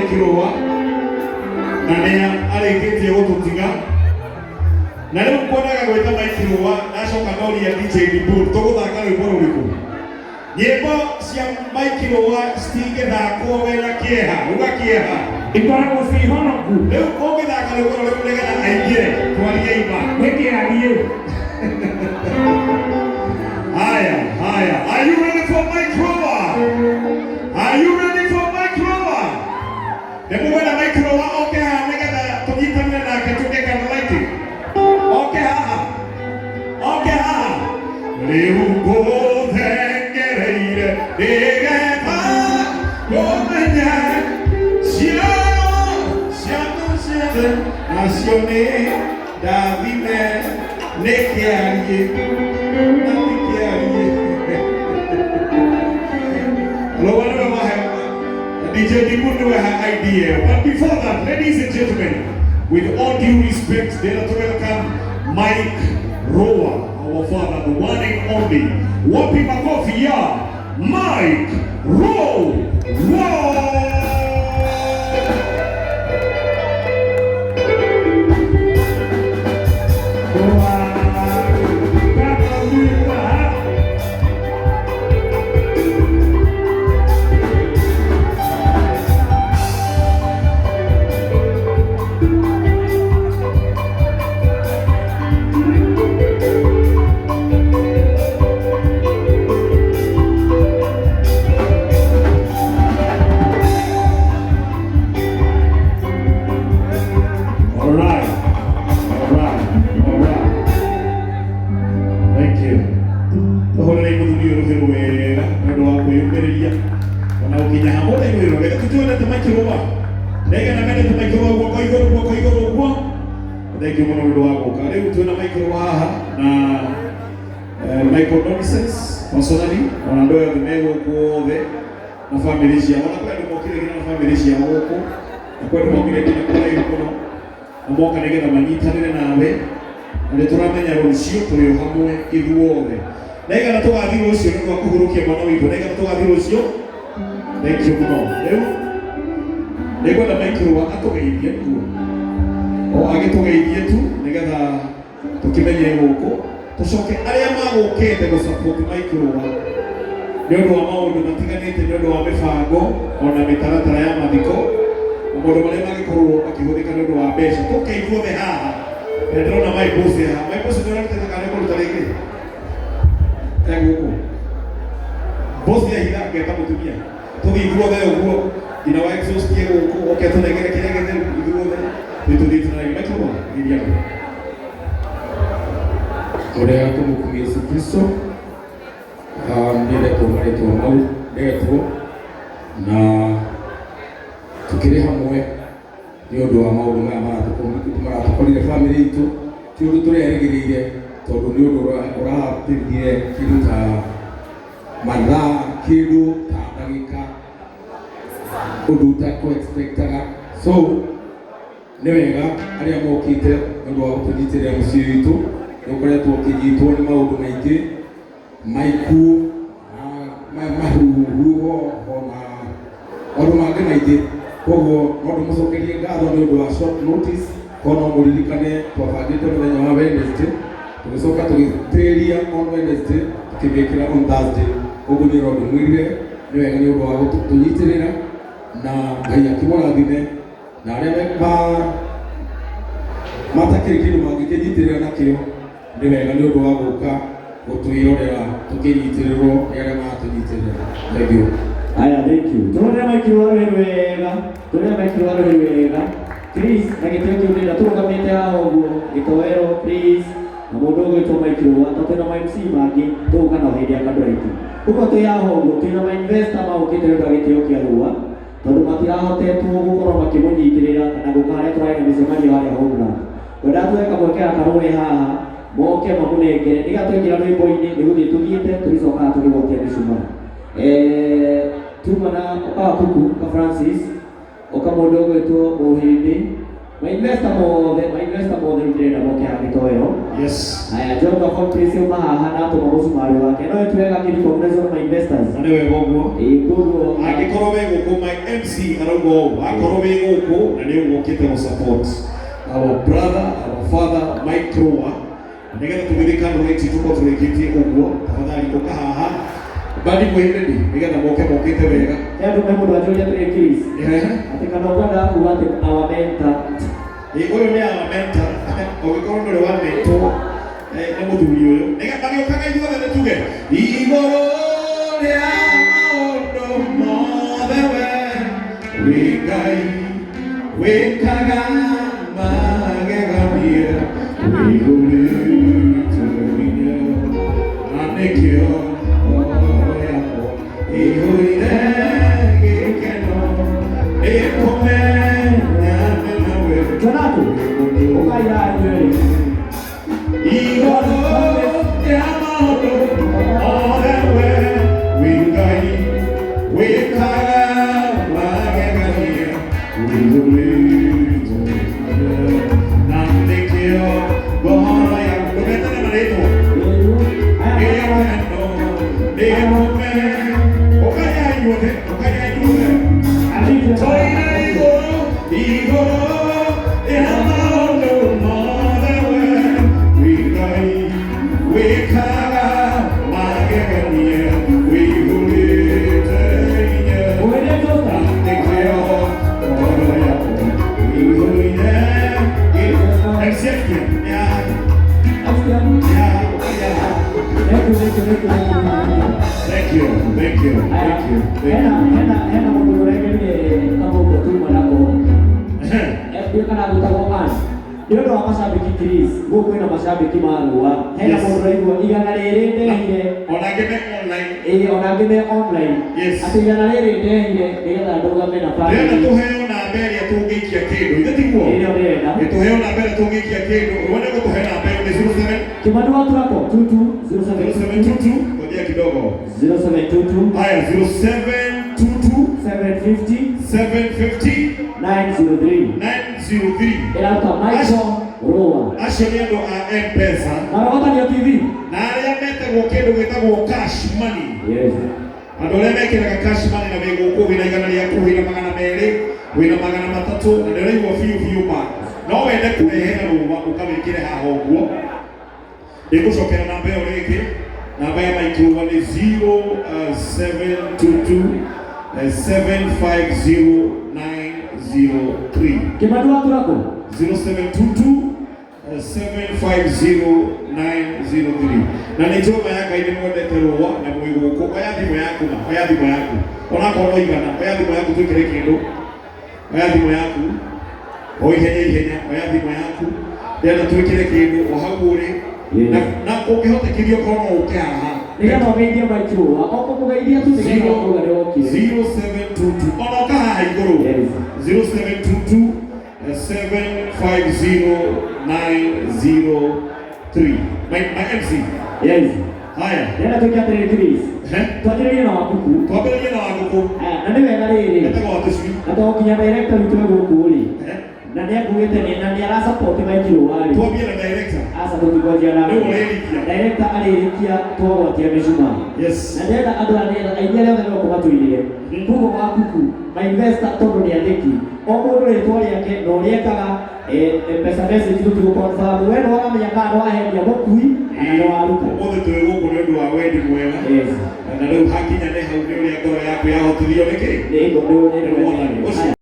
Maikiroa na nĩa arĩkĩtie gũtũtiga na rĩu kuonaga gwĩta Maikiroa acoka noria DJ Riburu tũgũthaka rwĩmbo rũrĩkũ nyĩmbo cia Maikiroa citingĩthakwo wĩna kĩeha uga kĩeha ikoragwo ciĩ honoku rĩu ũngĩthaka rwĩmbo rũrĩkũ nĩgetha aingĩre twarie iba nĩkĩarie haya are you ready for Maikiroa? Are you ready for Maikiroa? Nĩmũkwenda Maikiroa oke haha nĩgetha tũnyitanĩre nake tũke candlelighting. Oke haha rĩu ngũthengereire nĩgetha ũmenye ciano ciothe nacio nĩ ndathime nĩkĩarie DJ Riburu have idea. But before that, ladies and gentlemen, with all due respect, they are to welcome Maikiroa, our father, the one and only. Wapi makofi ya Maikiroa. Thank you, my condolences personally on ndoa ya mego kuothe na family cia ona kwenda mokire na family cia goko na kwenda mokire tena kwa hiyo amoka nigetha manyitanire nawe na turamenya rucio turi hamwe ithuothe nega na tugathira ucio ni kwa kuhurukia mwana witu nega na tugathira ucio thank you muno leo nĩngwenda Maikiroa atugeithie tu o agĩtugeithie tu nĩgetha tũkĩmenye gũkũ tucoke arĩa magũkĩte gũsupport Maikiroa nĩ ũndũ wa maũndũ matiganĩte nĩ ũndũ wa mĩbango ona mĩtaratara ya mathiko na maũndũ marĩa mangĩkorwo makĩhũthĩka nĩ ũndũ wa mbeca tũkĩiguothe haha ndĩrona my boss haha my boss nĩ ũrarutĩte kana nĩ kũruta rĩngĩ gũkũ boss ya hitha ngeta mũtumia tũkĩiguothe ũguo ina wa exhaust ye gũkũ oke tũnengere kĩrĩa gĩtheru ithuothe nĩtũthiĩte na Maikiroa iria Korea kumukumia Yesu Kristo ndiye kumaretwo mau ndetwo na tukiri hamwe ni undu wa maundu maya maratukorire family itu ti undu turerigiriire tondu ni undu urahapithire kindu ta mathaa kindu ta ndagika undu utako expectaga so ni wega aria mokite undu wa kunyitira muciĩ witũ ukoretwo ũkĩnyitwo nĩ maũndũ maingĩ maiku mahuhu ona maũndũ mangĩ maingĩ koguo no ndĩmũcokerie ngatho nĩ ũndũ wa short notice kono mũririkane twabangĩte mũthenya wa Wednesday tũgĩcoka tũgĩtĩria on Wednesday tũkĩmĩkĩra on Thursday ũguo nĩ ũndũ mwĩrire nĩ wega nĩ ũndũ wa gũtũnyitĩrĩra na Ngai akĩmũrathime na arĩa matakĩrĩ kĩndũ mangĩkĩnyitĩrĩra nakĩo nĩ wega nĩ ũndũ wa gũka gũtwĩrorera tũkĩnyitĩrĩrwo nĩ arĩa maratũnyitĩrĩra. Thank you. Aya, thank you. Tũrĩa Maikiroa wega. Please, na gĩtĩo kĩu ndĩrenda tũrũgamĩte haha ũguo gĩtoero please na mũndũ ũgwĩtwo Maikiroa ta twĩna ma-MC mangĩ tũgũka nao hĩndĩ ya candlelighting. Ũguo twĩ haha ũguo twĩna ma-investor magũkĩte nĩ ũndũ wa gĩtĩo kĩa rũa tondũ matirahotetwo gũkorwo makĩmũnyitĩrĩra kana gũka harĩa tũrarĩ na mĩcemanio harĩa Homeland. Wenda tweka gwĩkĩra karũĩ haha moke mamũnengere nĩgatwĩkĩra rwĩmbo-inĩ nĩgũthiĩ tũthiĩte tũgĩcokaga tũgĩgwatia mĩcumarĩ. Tuma na Kuku ka Francis oka mũndũ ũgwĩtwo Mũhĩndĩ Mainvesta mothe ndĩrenda moke haha gĩtoero. Yes. Haya, John Wakompresi uma haha na atũma mũcumarĩ wake. No ĩtuwega kĩndũ congratulations my investors. Na nĩ wega ũguo. Koguo angĩkorwo wĩ gũkũ my MC arauga ũũ, akorwo wĩ gũkũ na nĩ ũgũkĩte gũ support our brother, our father Mike Roa, nĩgetha tũgĩthiĩ kandũ tũkorwo tũrĩkĩtie ũguo, tafadhali ũka haha badi mwĩhĩndĩ nĩgetha mokĩte wega. Andũ me mũndũ anjũria Chris atĩ kana ũkwenda kuuga atĩ our mentor. Ũyũ nĩ our mentor, ũgĩkorwo ndũrĩ wa mentor nĩ mũthuri ũyũ. Nĩgetha magĩũkaga ithuothe nĩ tuge igũrũ rĩa maũndũ mothe we Ngai wĩkaga magegania wĩihũrĩte hinya na nĩkĩo ihũire gĩkeno ĩkũmenya nawe Jonathan ũkaira inyuĩ igũrũ rĩa maũndũ mothe we Ngai wĩkaga magegania wĩihũrĩte na nĩkĩo ngoro yaku ndũgetane na rĩtwa gĩkeno ĩkũmenya ũkanya inyuothe tũire igũrũ rĩa maũndũ mothe we Ngai wĩkaga magegania wĩihũrĩte hinya na nĩkĩo ngoro yaku wĩihũire Thank you. Hena mũndũ ũregeire kamũgũ tuma nako. Ndio kana gũtagwo Ann. Nĩ ũndũ wa macambĩki Chris, gũkũ kwĩna macambĩki marũa. Hena mũndũ ũraigua igana rĩrĩ ndehire. Ona angĩ me online. Ona angĩ me online. Atĩ igana rĩrĩ ndehire nĩgetha ndũgame na bamĩrĩ. Ndĩrenda tũheo namba ĩrĩa tũngĩikia kĩndũ. Ithe tiguo? Ĩrĩa ndĩrenda. Tũheo namba ĩrĩa tũngĩikia kĩndũ. Ũrenda gũtũhe namba ĩyo nĩ 07 Kimani watu wako 0722 ngoja kidogo 0722 haya 0722 750 903 ila kwa Michael Roa acio nĩ andũ a M-Pesa marogota nĩ TV na arĩa metagwo kĩndũ gĩtagwo cash money. Yes. Andũ arĩa mekĩraga cash money na wĩ gũkũ wĩna igana rĩaku wĩna 200 wĩna 300 na ndĩraigua biũ ma no wende kũrehera rũma ũkamĩkĩre haha ũguo. Nĩngũcokera namba ĩyo rĩngĩ. Namba ya Mike Roa ni 0722 750 903. Kimani watu wako 0722 750 903. Na nĩ njũma ya Ngai nĩ mwendete Roa na mwĩ gũkũ. Oya thimũ yaku na oya thimũ yaku. Onakorwo igana oya thimũ yaku twĩkĩre kĩndũ. Oya thimũ yaku. O ihenya oya thimũ yaku. Ndĩrenda twĩkĩre kĩndũ o hau ũrĩ. Na ũkĩhotekithio korwo no ũke haha. Nĩgetha ũgeithie Mike Roa. Okũmũgeithia tu nĩgetha ũgane wokire. 0722 ona ũka haha igũrũ. 0722 750 903. My MC. Yes. Haya. Nenda tukiatĩrĩria Chris. Twambĩrĩrie na Wakuku. Twambĩrĩrie na Wakuku. Na nĩ wega rĩrĩ. Etagwo Watucui. Na to nginya director witũ gũkũ rĩ. Na nĩ akuĩte na nĩ arasupport Mike Roa rĩ. Twambie na director. Asa tũtingojia na. Nĩguo ũrĩrikia. Director arĩrĩkia twagwatia mĩcumarĩ. Yes. Na ndĩrenda andũ arĩa aingĩ arĩa othe no kũmatũinĩre. Koguo Wakuku, my investor tondũ nĩ andĩki. O mũndũ rĩtwa rĩake na ũrĩa ekaga mbeca message tũtigũkonfirm. Wee nĩ waramenya kana nĩ wahendia mũkui kana nĩ waruta. Ũmũthĩ twĩ gũkũ nĩ ũndũ wa wendi mwega. Yes. Na rĩu hakinya nĩ hau nĩ ũrĩa ngoro yaku yahotithio nĩkĩ? Nĩ